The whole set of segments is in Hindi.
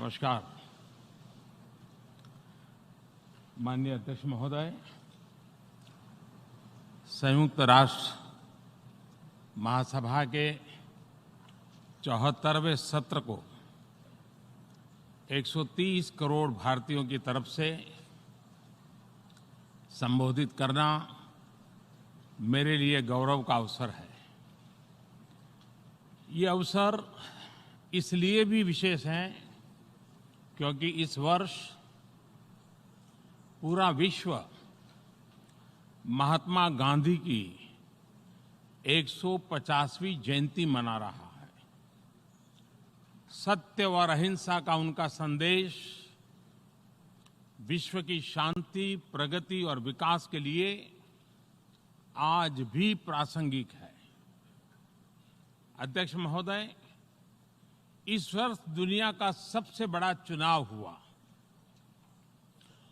नमस्कार। माननीय अध्यक्ष महोदय, संयुक्त राष्ट्र महासभा के 74वें सत्र को 130 करोड़ भारतीयों की तरफ से संबोधित करना मेरे लिए गौरव का अवसर है। ये अवसर इसलिए भी विशेष है क्योंकि इस वर्ष पूरा विश्व महात्मा गांधी की 150वीं जयंती मना रहा है। सत्य और अहिंसा का उनका संदेश विश्व की शांति, प्रगति और विकास के लिए आज भी प्रासंगिक है। अध्यक्ष महोदय, इस वर्ष दुनिया का सबसे बड़ा चुनाव हुआ।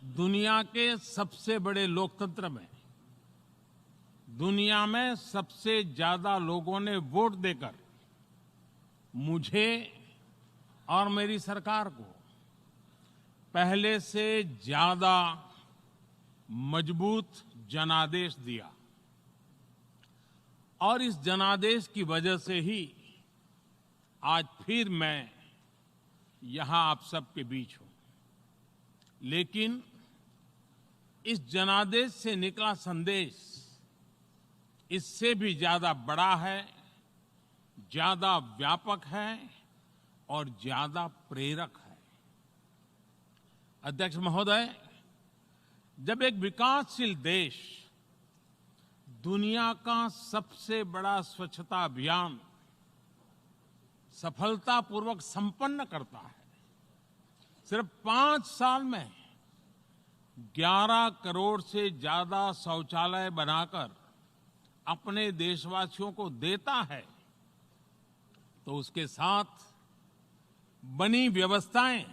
दुनिया के सबसे बड़े लोकतंत्र में दुनिया में सबसे ज्यादा लोगों ने वोट देकर मुझे और मेरी सरकार को पहले से ज्यादा मजबूत जनादेश दिया और इस जनादेश की वजह से ही आज फिर मैं यहां आप सबके बीच हूं। लेकिन इस जनादेश से निकला संदेश इससे भी ज्यादा बड़ा है, ज्यादा व्यापक है और ज्यादा प्रेरक है। अध्यक्ष महोदय, जब एक विकासशील देश दुनिया का सबसे बड़ा स्वच्छता अभियान सफलतापूर्वक संपन्न करता है, सिर्फ 5 साल में 11 करोड़ से ज्यादा शौचालय बनाकर अपने देशवासियों को देता है, तो उसके साथ बनी व्यवस्थाएं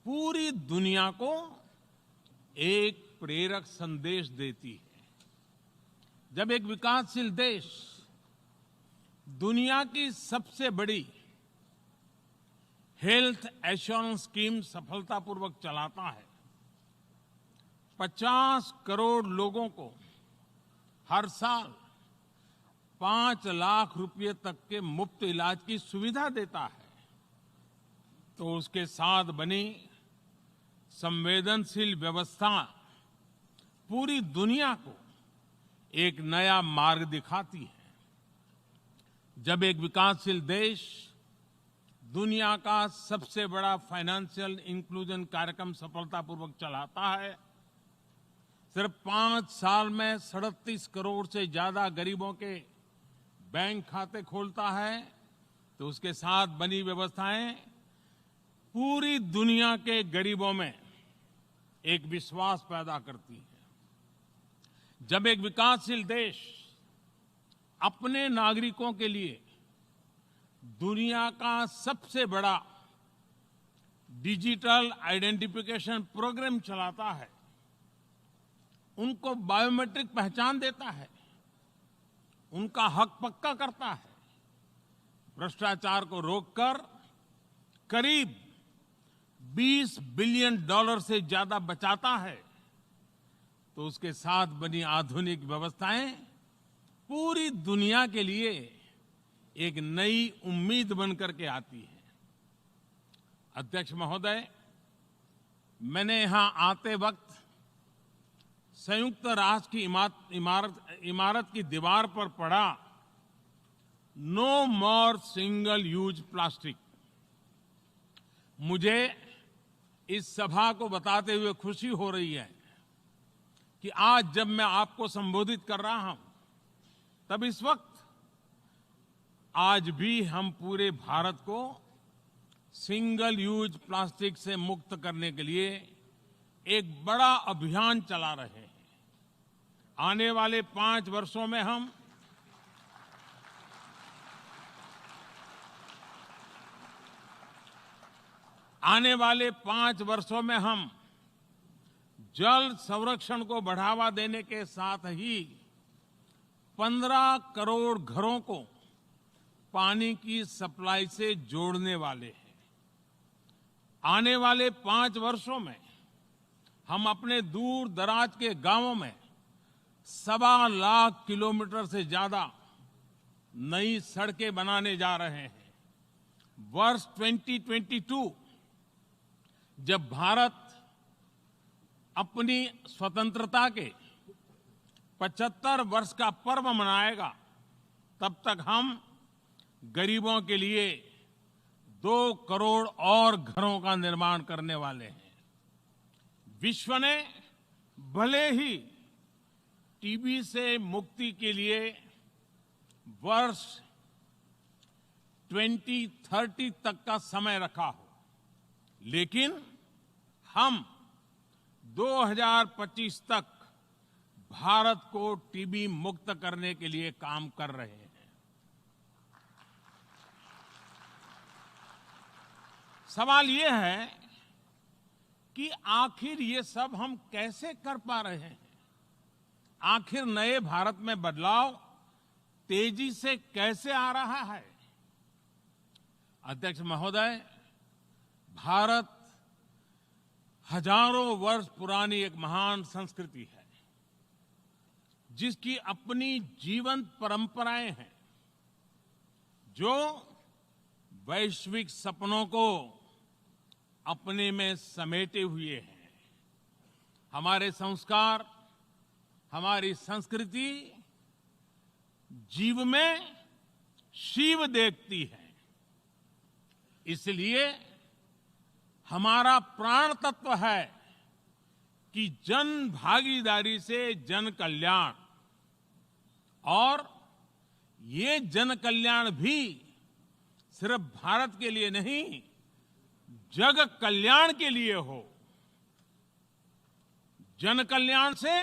पूरी दुनिया को एक प्रेरक संदेश देती है। जब एक विकासशील देश दुनिया की सबसे बड़ी हेल्थ एश्योरेंस स्कीम सफलतापूर्वक चलाता है, 50 करोड़ लोगों को हर साल 5 लाख रुपए तक के मुफ्त इलाज की सुविधा देता है, तो उसके साथ बनी संवेदनशील व्यवस्था पूरी दुनिया को एक नया मार्ग दिखाती है। जब एक विकासशील देश दुनिया का सबसे बड़ा फाइनेंशियल इंक्लूजन कार्यक्रम सफलतापूर्वक चलाता है, सिर्फ 5 साल में 37 करोड़ से ज्यादा गरीबों के बैंक खाते खोलता है, तो उसके साथ बनी व्यवस्थाएं पूरी दुनिया के गरीबों में एक विश्वास पैदा करती है। जब एक विकासशील देश अपने नागरिकों के लिए दुनिया का सबसे बड़ा डिजिटल आइडेंटिफिकेशन प्रोग्राम चलाता है, उनको बायोमेट्रिक पहचान देता है, उनका हक पक्का करता है, भ्रष्टाचार को रोककर करीब $20 बिलियन से ज्यादा बचाता है, तो उसके साथ बनी आधुनिक व्यवस्थाएं पूरी दुनिया के लिए एक नई उम्मीद बनकर के आती है। अध्यक्ष महोदय, मैंने यहां आते वक्त संयुक्त राष्ट्र की इमारत की दीवार पर पढ़ा, नो मोर सिंगल यूज प्लास्टिक। मुझे इस सभा को बताते हुए खुशी हो रही है कि आज जब मैं आपको संबोधित कर रहा हूं, तब इस वक्त आज भी हम पूरे भारत को सिंगल यूज प्लास्टिक से मुक्त करने के लिए एक बड़ा अभियान चला रहे हैं। आने वाले 5 वर्षों में हम जल संरक्षण को बढ़ावा देने के साथ ही 15 करोड़ घरों को पानी की सप्लाई से जोड़ने वाले हैं। आने वाले 5 वर्षों में हम अपने दूर दराज के गांवों में 1.25 लाख किलोमीटर से ज्यादा नई सड़कें बनाने जा रहे हैं। वर्ष 2022 जब भारत अपनी स्वतंत्रता के 75 वर्ष का पर्व मनाएगा, तब तक हम गरीबों के लिए 2 करोड़ और घरों का निर्माण करने वाले हैं। विश्व ने भले ही टीबी से मुक्ति के लिए वर्ष 2030 तक का समय रखा हो, लेकिन हम 2025 तक भारत को टीबी मुक्त करने के लिए काम कर रहे हैं। सवाल ये है कि आखिर ये सब हम कैसे कर पा रहे हैं? आखिर नए भारत में बदलाव तेजी से कैसे आ रहा है? अध्यक्ष महोदय, भारत हजारों वर्ष पुरानी एक महान संस्कृति है, जिसकी अपनी जीवंत परंपराएं हैं, जो वैश्विक सपनों को अपने में समेटे हुए हैं। हमारे संस्कार, हमारी संस्कृति जीव में शिव देखती है। इसलिए हमारा प्राण तत्व है कि जन भागीदारी से जन कल्याण, और ये जन कल्याण भी सिर्फ भारत के लिए नहीं, जग कल्याण के लिए हो। जन कल्याण से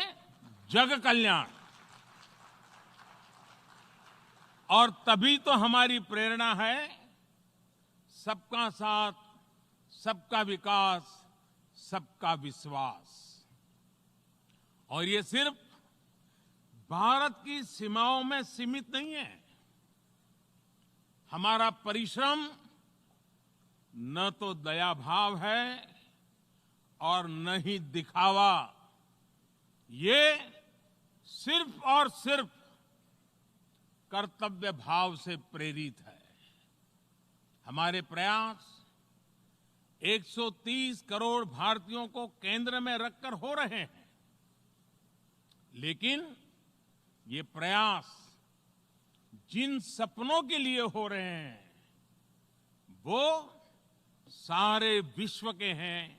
जग कल्याण। और तभी तो हमारी प्रेरणा है सबका साथ, सबका विकास, सबका विश्वास। और ये सिर्फ भारत की सीमाओं में सीमित नहीं है। हमारा परिश्रम न तो दया भाव है और न ही दिखावा। ये सिर्फ और सिर्फ कर्तव्य भाव से प्रेरित है। हमारे प्रयास 130 करोड़ भारतीयों को केंद्र में रखकर हो रहे हैं, लेकिन ये प्रयास जिन सपनों के लिए हो रहे हैं, वो सारे विश्व के हैं,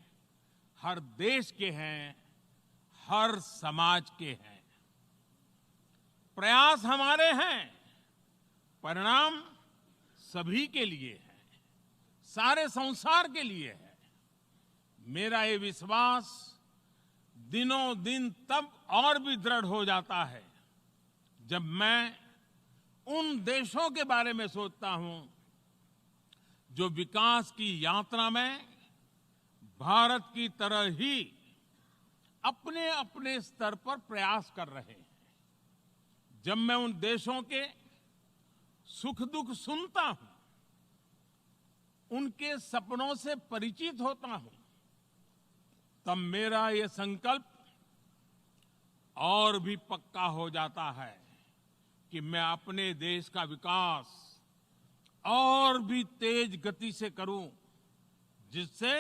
हर देश के हैं, हर समाज के हैं। प्रयास हमारे हैं, परिणाम सभी के लिए है, सारे संसार के लिए है। मेरा ये विश्वास दिनों दिन तब और भी दृढ़ हो जाता है जब मैं उन देशों के बारे में सोचता हूं जो विकास की यात्रा में भारत की तरह ही अपने अपने स्तर पर प्रयास कर रहे हैं। जब मैं उन देशों के सुख दुख सुनता हूं, उनके सपनों से परिचित होता हूं, तब मेरा ये संकल्प और भी पक्का हो जाता है कि मैं अपने देश का विकास और भी तेज गति से करूं, जिससे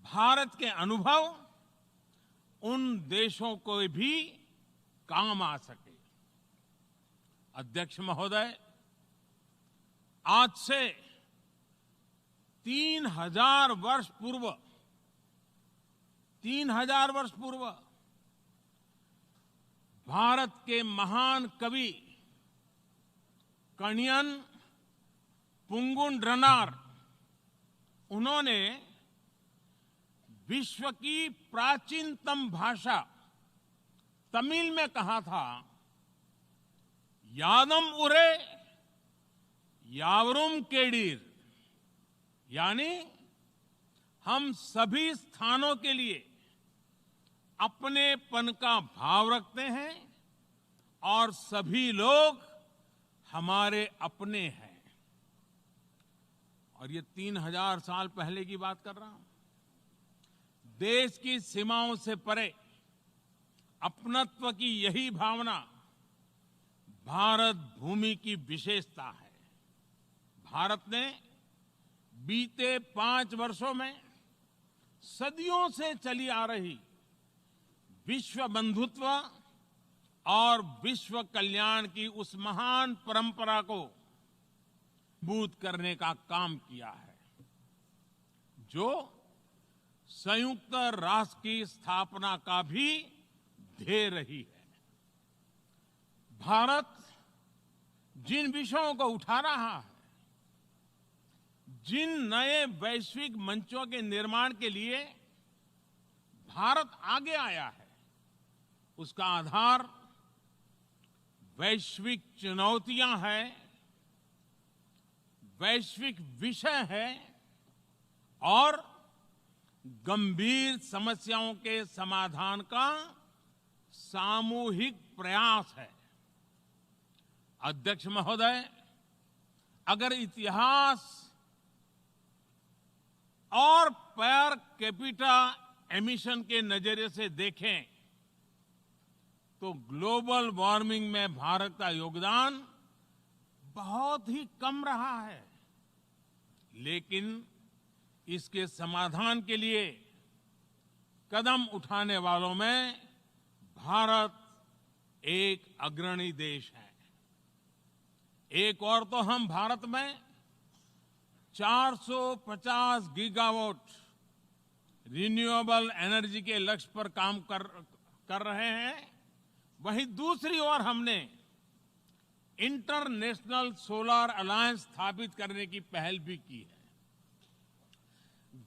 भारत के अनुभव उन देशों को भी काम आ सके। अध्यक्ष महोदय, आज से 3000 वर्ष पूर्व भारत के महान कवि कणियन पुंगुन ड्रनार, उन्होंने विश्व की प्राचीनतम भाषा तमिल में कहा था, यादम उरे यावरुम केडीर, यानी हम सभी स्थानों के लिए अपनेपन का भाव रखते हैं और सभी लोग हमारे अपने हैं। और ये 3000 साल पहले की बात कर रहा हूं। देश की सीमाओं से परे अपनत्व की यही भावना भारत भूमि की विशेषता है। भारत ने बीते 5 वर्षों में सदियों से चली आ रही विश्व बंधुत्व और विश्व कल्याण की उस महान परंपरा को मजबूत करने का काम किया है, जो संयुक्त राष्ट्र की स्थापना का भी ध्येय रही है। भारत जिन विषयों को उठा रहा है, जिन नए वैश्विक मंचों के निर्माण के लिए भारत आगे आया है, उसका आधार वैश्विक चुनौतियां हैं, वैश्विक विषय है और गंभीर समस्याओं के समाधान का सामूहिक प्रयास है। अध्यक्ष महोदय, अगर इतिहास और पर कैपिटा एमिशन के नजरिए से देखें तो ग्लोबल वार्मिंग में भारत का योगदान बहुत ही कम रहा है, लेकिन इसके समाधान के लिए कदम उठाने वालों में भारत एक अग्रणी देश है। एक और तो हम भारत में 450 गीगावाट रिन्यूएबल एनर्जी के लक्ष्य पर काम कर रहे हैं, वहीं दूसरी ओर हमने इंटरनेशनल सोलर अलायंस स्थापित करने की पहल भी की है।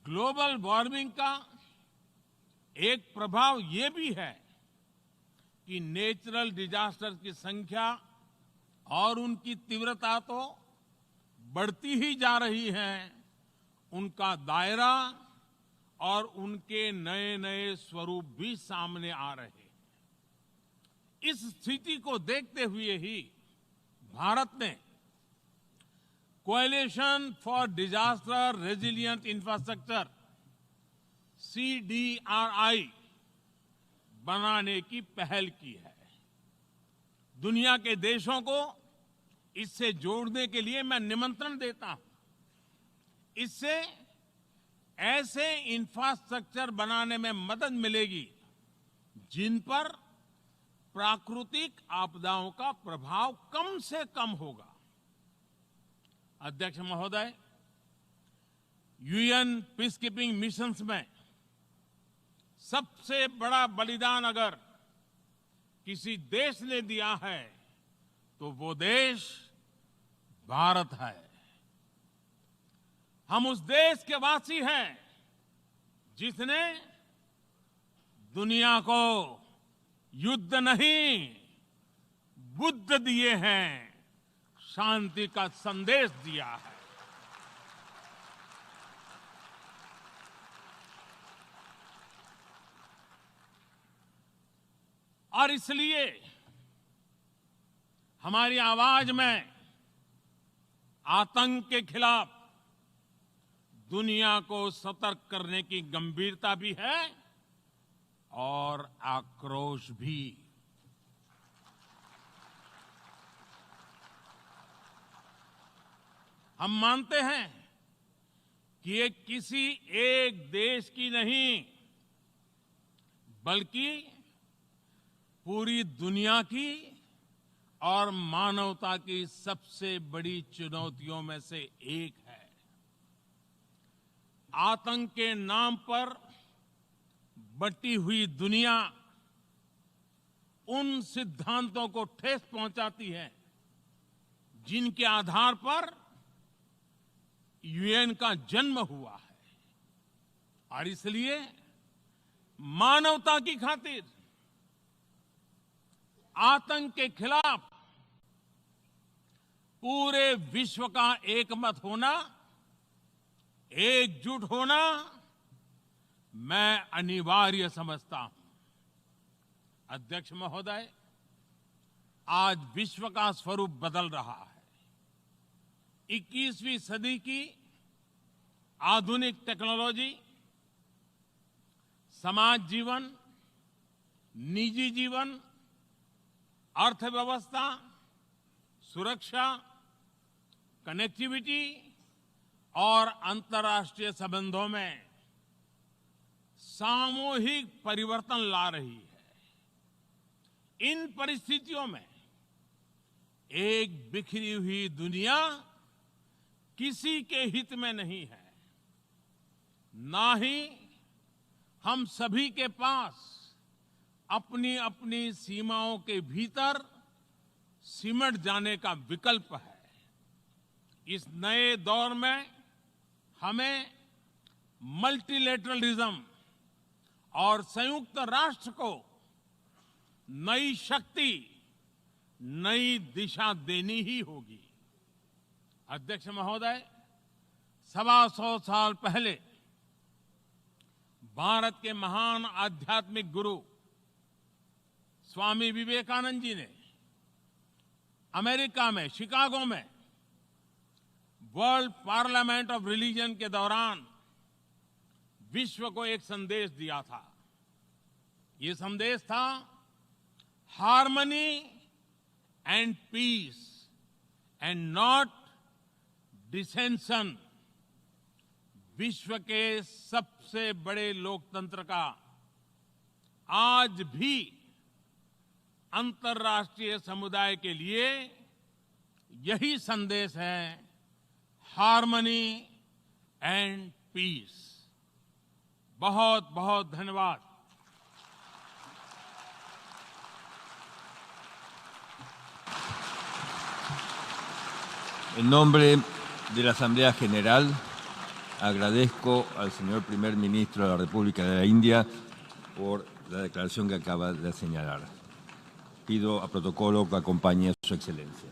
ग्लोबल वार्मिंग का एक प्रभाव ये भी है कि नेचुरल डिजास्टर की संख्या और उनकी तीव्रता तो बढ़ती ही जा रही है, उनका दायरा और उनके नए नए स्वरूप भी सामने आ रहे हैं। इस स्थिति को देखते हुए ही भारत ने coalition for disaster resilient infrastructure CDRI बनाने की पहल की है। दुनिया के देशों को इससे जोड़ने के लिए मैं निमंत्रण देता हूं। इससे ऐसे इंफ्रास्ट्रक्चर बनाने में मदद मिलेगी जिन पर प्राकृतिक आपदाओं का प्रभाव कम से कम होगा। अध्यक्ष महोदय, UN पीस कीपिंग मिशंस में सबसे बड़ा बलिदान अगर किसी देश ने दिया है तो वो देश भारत है। हम उस देश के वासी हैं जिसने दुनिया को युद्ध नहीं, बुद्ध दिए हैं, शांति का संदेश दिया है। और इसलिए हमारी आवाज में आतंक के खिलाफ दुनिया को सतर्क करने की गंभीरता भी है और आक्रोश भी। हम मानते हैं कि ये किसी एक देश की नहीं, बल्कि पूरी दुनिया की और मानवता की सबसे बड़ी चुनौतियों में से एक है। आतंक के नाम पर बटी हुई दुनिया उन सिद्धांतों को ठेस पहुंचाती है जिनके आधार पर UN का जन्म हुआ है, और इसलिए मानवता की खातिर आतंक के खिलाफ पूरे विश्व का एकमत होना, एकजुट होना मैं अनिवार्य समझता हूं। अध्यक्ष महोदय, आज विश्व का स्वरूप बदल रहा है। 21वीं सदी की आधुनिक टेक्नोलॉजी समाज जीवन, निजी जीवन, अर्थव्यवस्था, सुरक्षा, कनेक्टिविटी और अंतर्राष्ट्रीय संबंधों में सामूहिक परिवर्तन ला रही है। इन परिस्थितियों में एक बिखरी हुई दुनिया किसी के हित में नहीं है, ना ही हम सभी के पास अपनी अपनी सीमाओं के भीतर सिमट जाने का विकल्प है। इस नए दौर में हमें मल्टीलेटरलिज्म और संयुक्त राष्ट्र को नई शक्ति, नई दिशा देनी ही होगी। अध्यक्ष महोदय, 125 साल पहले भारत के महान आध्यात्मिक गुरु स्वामी विवेकानंद जी ने अमेरिका में, शिकागो में वर्ल्ड पार्लियामेंट ऑफ रिलीजन के दौरान विश्व को एक संदेश दिया था। ये संदेश था harmony and peace and not dissension. विश्व के सबसे बड़े लोकतंत्र का आज भी अंतर्राष्ट्रीय समुदाय के लिए यही संदेश है, हार्मनी एंड पीस। बहुत बहुत धन्यवाद। En nombre de la Asamblea General, agradezco al señor Primer Ministro de la República de la India por la declaración que acaba de señalar. Pido a protocolo que acompañe a su excelencia.